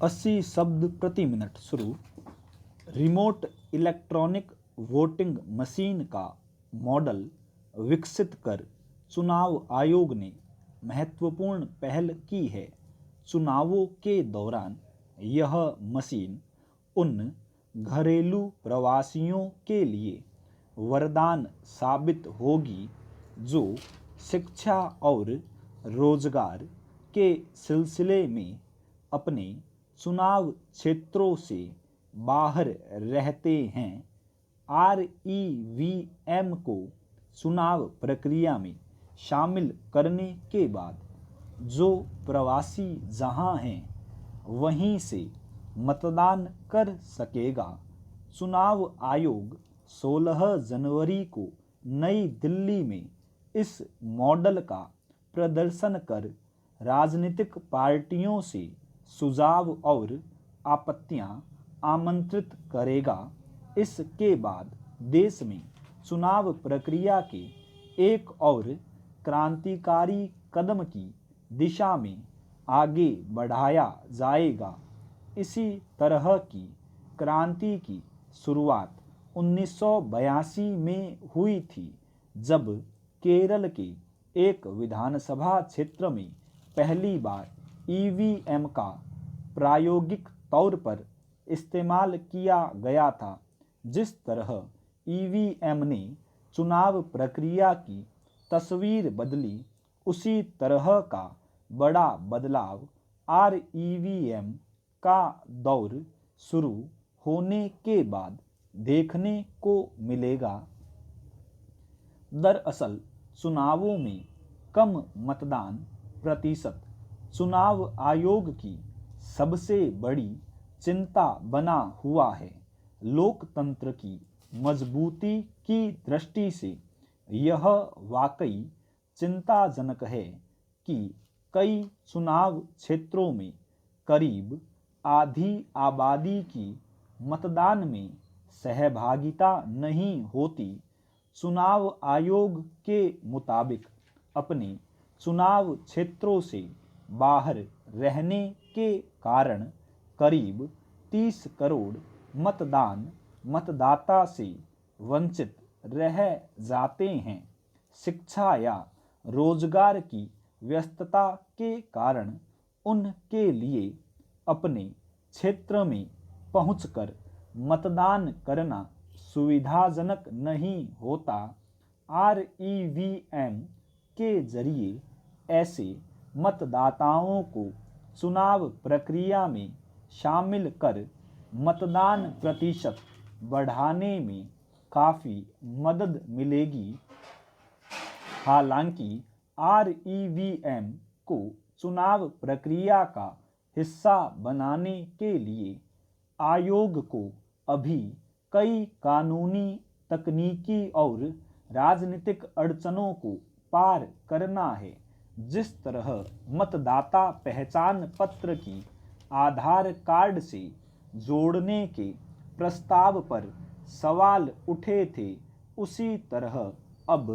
80 शब्द प्रति मिनट शुरू। रिमोट इलेक्ट्रॉनिक वोटिंग मशीन का मॉडल विकसित कर चुनाव आयोग ने महत्वपूर्ण पहल की है। चुनावों के दौरान यह मशीन उन घरेलू प्रवासियों के लिए वरदान साबित होगी जो शिक्षा और रोजगार के सिलसिले में अपने चुनाव क्षेत्रों से बाहर रहते हैं। REVM को चुनाव प्रक्रिया में शामिल करने के बाद जो प्रवासी जहां हैं वहीं से मतदान कर सकेगा। चुनाव आयोग 16 जनवरी को नई दिल्ली में इस मॉडल का प्रदर्शन कर राजनीतिक पार्टियों से सुझाव और आपत्तियां आमंत्रित करेगा। इसके बाद देश में चुनाव प्रक्रिया के एक और क्रांतिकारी कदम की दिशा में आगे बढ़ाया जाएगा। इसी तरह की क्रांति की शुरुआत 1982 में हुई थी, जब केरल के एक विधानसभा क्षेत्र में पहली बार EVM का प्रायोगिक तौर पर इस्तेमाल किया गया था। जिस तरह EVM ने चुनाव प्रक्रिया की तस्वीर बदली, उसी तरह का बड़ा बदलाव REVM का दौर शुरू होने के बाद देखने को मिलेगा। दरअसल चुनावों में कम मतदान प्रतिशत चुनाव आयोग की सबसे बड़ी चिंता बना हुआ है। लोकतंत्र की मजबूती की दृष्टि से यह वाकई चिंताजनक है कि कई चुनाव क्षेत्रों में करीब आधी आबादी की मतदान में सहभागिता नहीं होती। चुनाव आयोग के मुताबिक अपने चुनाव क्षेत्रों से बाहर रहने के कारण करीब 30 करोड़ मतदाता से वंचित रह जाते हैं। शिक्षा या रोजगार की व्यस्तता के कारण उनके लिए अपने क्षेत्र में पहुंचकर मतदान करना सुविधाजनक नहीं होता। REVM के जरिए ऐसे मतदाताओं को चुनाव प्रक्रिया में शामिल कर मतदान प्रतिशत बढ़ाने में काफ़ी मदद मिलेगी। हालांकि REVM को चुनाव प्रक्रिया का हिस्सा बनाने के लिए आयोग को अभी कई कानूनी, तकनीकी और राजनीतिक अड़चनों को पार करना है। जिस तरह मतदाता पहचान पत्र की आधार कार्ड से जोड़ने के प्रस्ताव पर सवाल उठे थे, उसी तरह अब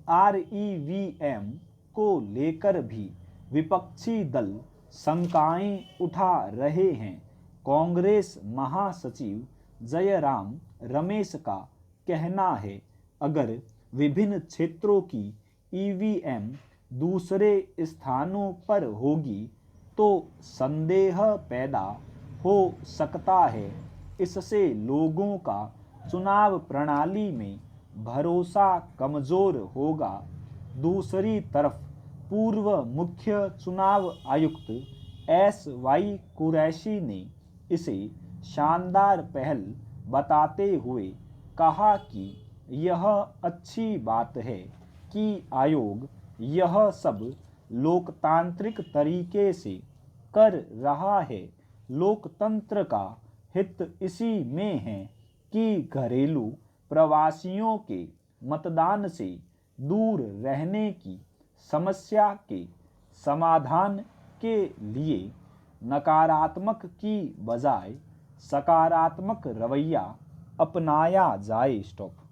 REVM को लेकर भी विपक्षी दल शंकाएं उठा रहे हैं। कांग्रेस महासचिव जयराम रमेश का कहना है, अगर विभिन्न क्षेत्रों की EVM दूसरे स्थानों पर होगी तो संदेह पैदा हो सकता है। इससे लोगों का चुनाव प्रणाली में भरोसा कमजोर होगा। दूसरी तरफ पूर्व मुख्य चुनाव आयुक्त SY कुरैशी ने इसे शानदार पहल बताते हुए कहा कि यह अच्छी बात है कि आयोग यह सब लोकतांत्रिक तरीके से कर रहा है। लोकतंत्र का हित इसी में है कि घरेलू प्रवासियों के मतदान से दूर रहने की समस्या के समाधान के लिए नकारात्मक की बजाय सकारात्मक रवैया अपनाया जाए। स्टॉप।